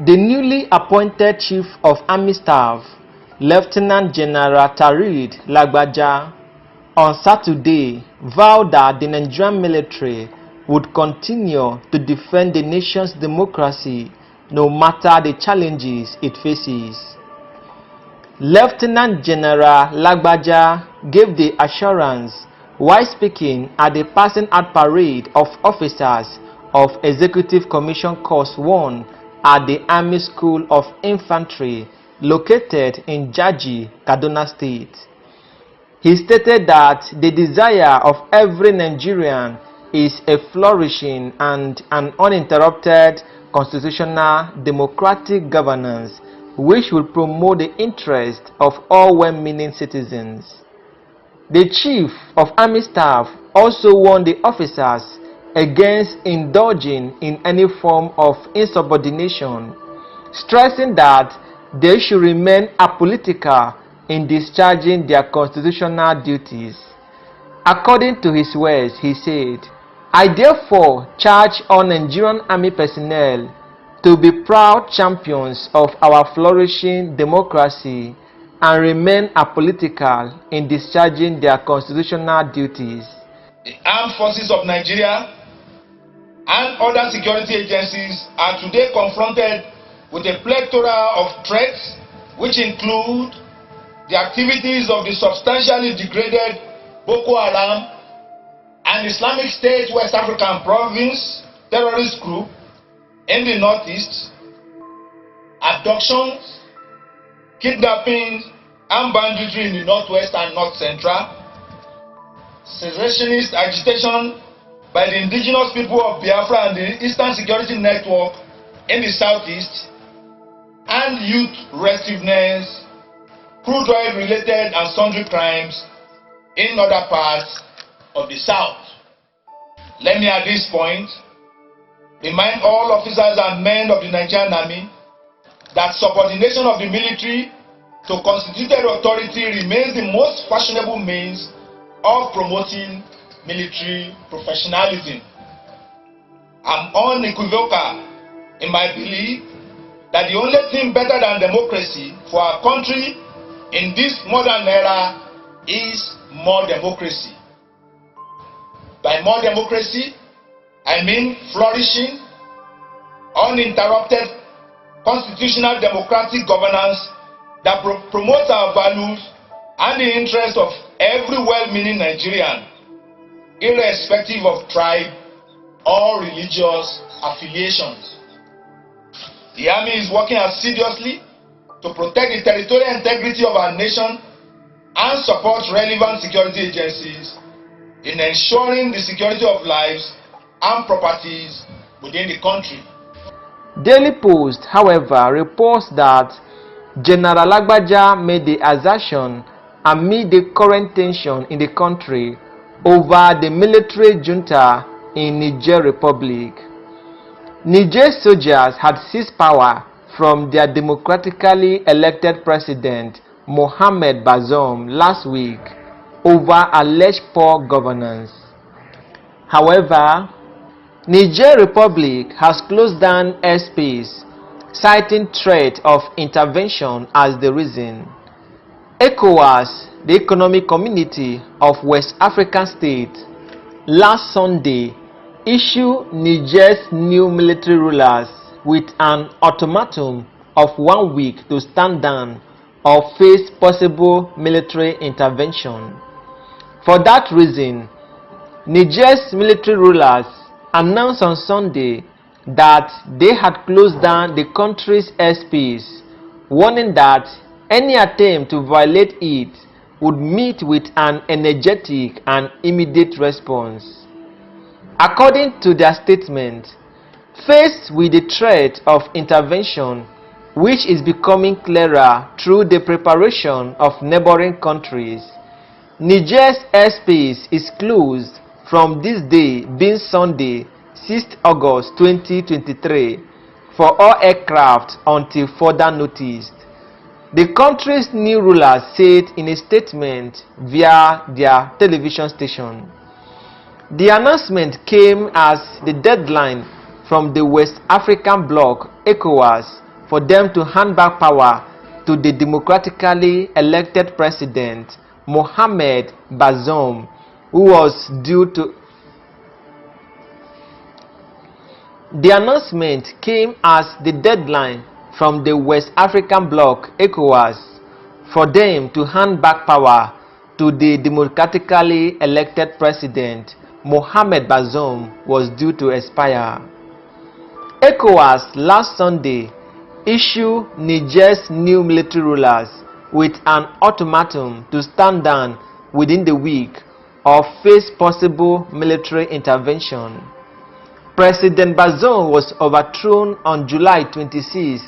The newly appointed Chief of Army Staff, Lieutenant General Tarid Lagbaja, on Saturday vowed that the Nigerian military would continue to defend the nation's democracy no matter the challenges it faces. Lieutenant General Lagbaja gave the assurance while speaking at the passing out parade of officers of Executive Commission Course 1 at the Army School of Infantry located in Jaji, Kaduna State. He stated that the desire of every Nigerian is a flourishing and an uninterrupted constitutional democratic governance which will promote the interest of all well-meaning citizens. The Chief of Army Staff also warned the officers against indulging in any form of insubordination, stressing that they should remain apolitical in discharging their constitutional duties. According to his words, he said, "I therefore charge all Nigerian Army personnel to be proud champions of our flourishing democracy and remain apolitical in discharging their constitutional duties." The armed forces of Nigeria and other security agencies are today confronted with a plethora of threats which include the activities of the substantially degraded Boko Haram and Islamic State West African Province terrorist group in the northeast, abductions, kidnappings, and banditry in the northwest and north central, secessionist agitation by the indigenous people of Biafra and the Eastern Security Network in the southeast, and youth restiveness, crude oil related and sundry crimes in other parts of the south. Let me at this point remind all officers and men of the Nigerian Army that subordination of the military to constituted authority remains the most fashionable means of promoting military professionalism. I'm unequivocal in my belief that the only thing better than democracy for our country in this modern era is more democracy. By more democracy, I mean flourishing, uninterrupted constitutional democratic governance that promotes our values and the interests of every well-meaning Nigerian, irrespective of tribe or religious affiliations. The Army is working assiduously to protect the territorial integrity of our nation and support relevant security agencies in ensuring the security of lives and properties within the country. Daily Post, however, reports that General Lagbaja made the assertion amid the current tension in the country over the military junta in Niger Republic. Niger soldiers had seized power from their democratically elected president Mohamed Bazoum last week over alleged poor governance. However, Niger Republic has closed down airspace, citing threat of intervention as the reason. ECOWAS, the Economic Community of West African States, last Sunday issued Niger's new military rulers with an ultimatum of 1 week to stand down or face possible military intervention. For that reason, Niger's military rulers announced on Sunday that they had closed down the country's airspace, warning that any attempt to violate it would meet with an energetic and immediate response. According to their statement, faced with the threat of intervention, which is becoming clearer through the preparation of neighboring countries, Niger's airspace is closed from this day being Sunday, 6th August 2023, for all aircraft until further notice. The country's new rulers said in a statement via their television station. The announcement came as the deadline from the West African bloc ECOWAS for them to hand back power to the democratically elected president Mohamed Bazoum, who was due to. The announcement came as the deadline from the West African bloc ECOWAS for them to hand back power to the democratically elected president Mohamed Bazoum was due to expire. ECOWAS last Sunday issued Niger's new military rulers with an ultimatum to stand down within the week or face possible military intervention. President Bazoum was overthrown on July 26,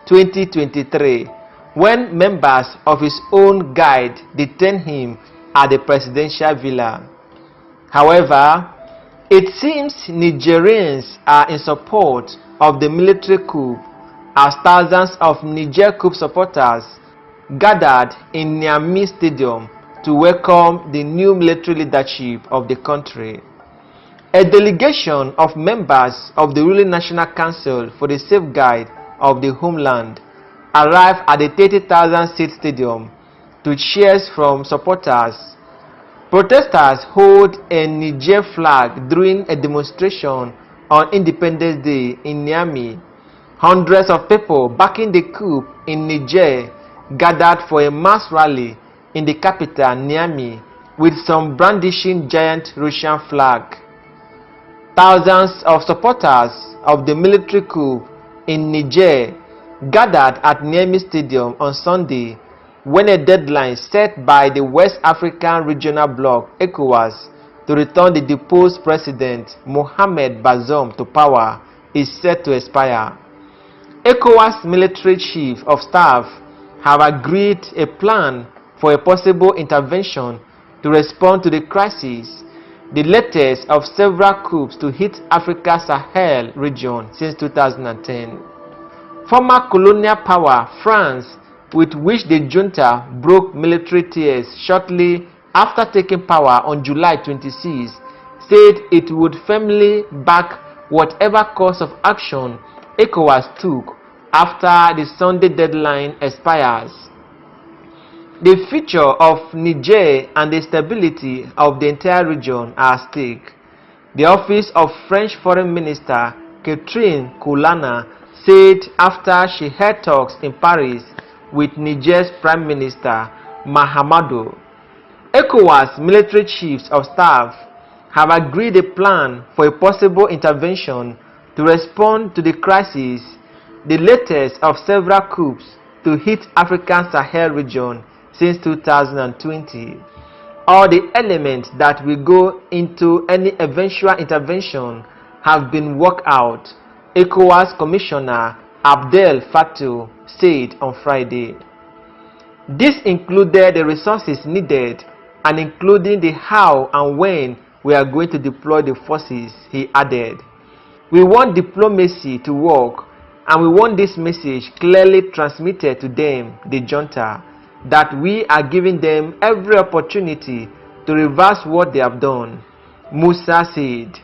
2023, when members of his own guard detained him at the presidential villa. However, it seems Nigerians are in support of the military coup, as thousands of Niger coup supporters gathered in Niamey Stadium to welcome the new military leadership of the country. A delegation of members of the ruling National Council for the Safeguard of the Homeland arrived at the 30,000-seat stadium to cheers from supporters. Protesters hold a Niger flag during a demonstration on Independence Day in Niamey. Hundreds of people backing the coup in Niger gathered for a mass rally in the capital Niamey, with some brandishing giant Russian flag. Thousands of supporters of the military coup in Niger gathered at Niamey Stadium on Sunday, when a deadline set by the West African Regional Bloc ECOWAS to return the deposed president Mohamed Bazoum to power is set to expire. ECOWAS military chief of staff have agreed a plan for a possible intervention to respond to the crisis, the latest of several coups to hit Africa's Sahel region since 2010. Former colonial power France, with which the junta broke military ties shortly after taking power on July 26, said it would firmly back whatever course of action ECOWAS took after the Sunday deadline expires. The future of Niger and the stability of the entire region are at stake. The office of French Foreign Minister Catherine Colonna said after she held talks in Paris with Niger's Prime Minister Mahamadou. ECOWAS military chiefs of staff have agreed a plan for a possible intervention to respond to the crisis, the latest of several coups to hit African Sahel region since 2020. All the elements that will go into any eventual intervention have been worked out, ECOWAS Commissioner Abdel Fattah said on Friday. This included the resources needed and including the how and when we are going to deploy the forces, he added. We want diplomacy to work, and we want this message clearly transmitted to them, the junta, that we are giving them every opportunity to reverse what they have done, Musa said.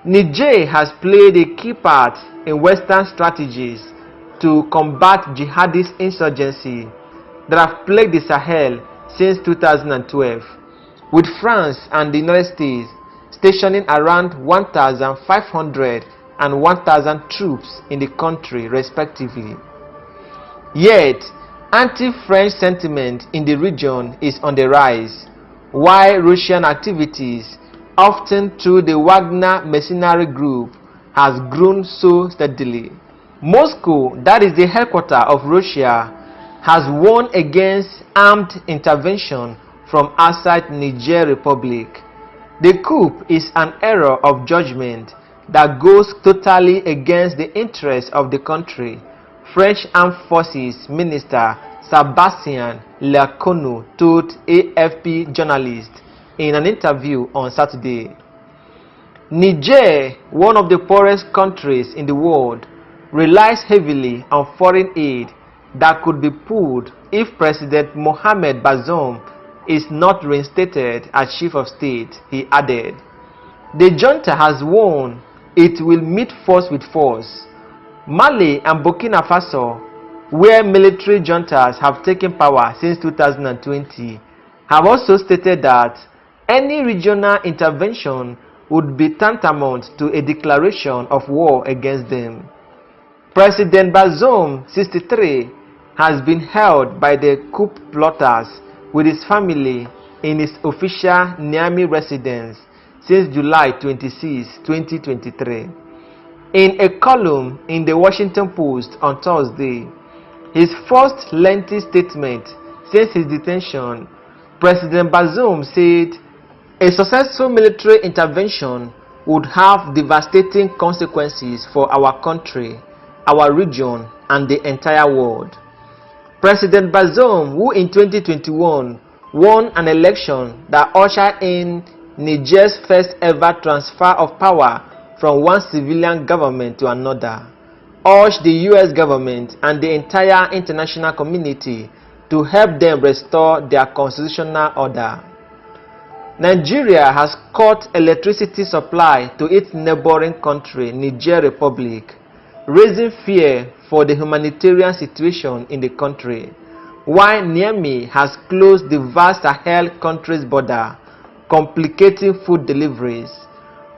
Niger has played a key part in Western strategies to combat jihadist insurgency that have plagued the Sahel since 2012, with France and the United States stationing around 1,500 and 1,000 troops in the country respectively. Yet, anti-French sentiment in the region is on the rise, while Russian activities, often through the Wagner mercenary group, has grown so steadily. Moscow, that is the headquarters of Russia, has warned against armed intervention from outside Niger Republic. The coup is an error of judgment that goes totally against the interests of the country, French Armed Forces Minister Sébastien Lecornu told AFP journalists in an interview on Saturday. Niger, one of the poorest countries in the world, relies heavily on foreign aid that could be pulled if President Mohamed Bazoum is not reinstated as chief of state, he added. The junta has warned it will meet force with force. Mali and Burkina Faso where military juntas have taken power since 2020, have also stated that any regional intervention would be tantamount to a declaration of war against them. President Bazoum, 63, has been held by the coup plotters with his family in his official Niamey residence since July 26, 2023. In a column in the Washington Post on Thursday, his first lengthy statement since his detention, President Bazoum said a successful military intervention would have devastating consequences for our country, our region, and the entire world. President Bazoum, who in 2021 won an election that ushered in Niger's first ever transfer of power from one civilian government to another, urged the US government and the entire international community to help them restore their constitutional order. Nigeria has cut electricity supply to its neighboring country, Niger Republic, raising fear for the humanitarian situation in the country, while Niamey has closed the vast Sahel country's border, complicating food deliveries.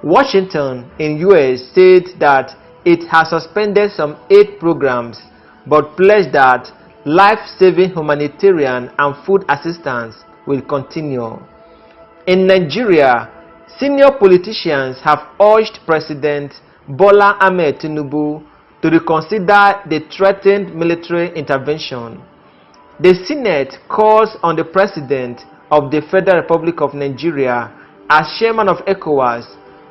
Washington in US said that it has suspended some aid programs but pledged that life-saving humanitarian and food assistance will continue. In Nigeria, senior politicians have urged President Bola Ahmed Tinubu to reconsider the threatened military intervention. The Senate calls on the President of the Federal Republic of Nigeria as chairman of ECOWAS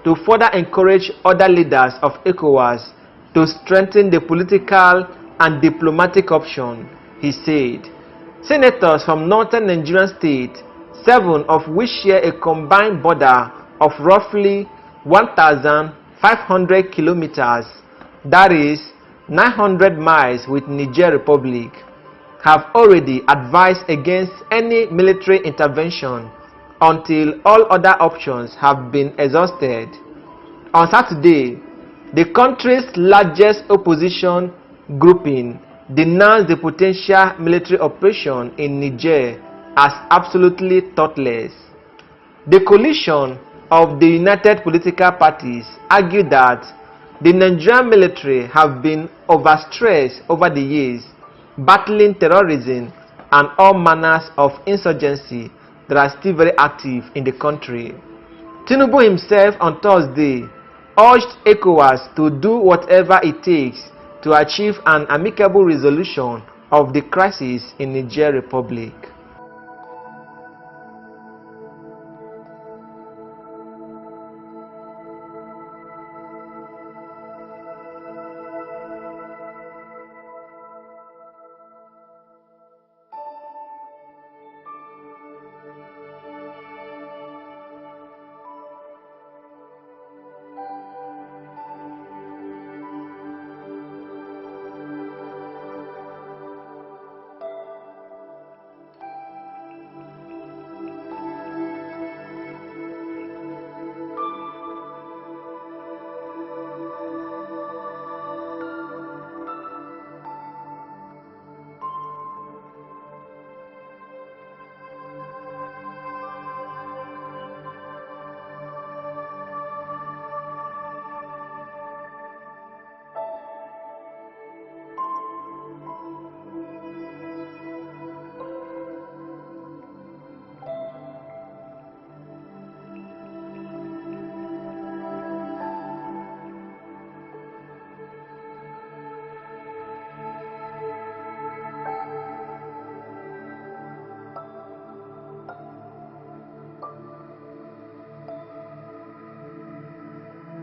to further encourage other leaders of ECOWAS to strengthen the political and diplomatic option, he said. Senators from northern Nigerian states, 7 of which share a combined border of roughly 1,500 kilometers, that is 900 miles with Niger Republic, have already advised against any military intervention until all other options have been exhausted. On Saturday, the country's largest opposition grouping denounced the potential military operation in Niger as absolutely thoughtless. The coalition of the United Political Parties argued that the Nigerian military have been overstressed over the years, battling terrorism and all manners of insurgency that are still very active in the country. Tinubu himself on Thursday urged ECOWAS to do whatever it takes to achieve an amicable resolution of the crisis in Niger Republic.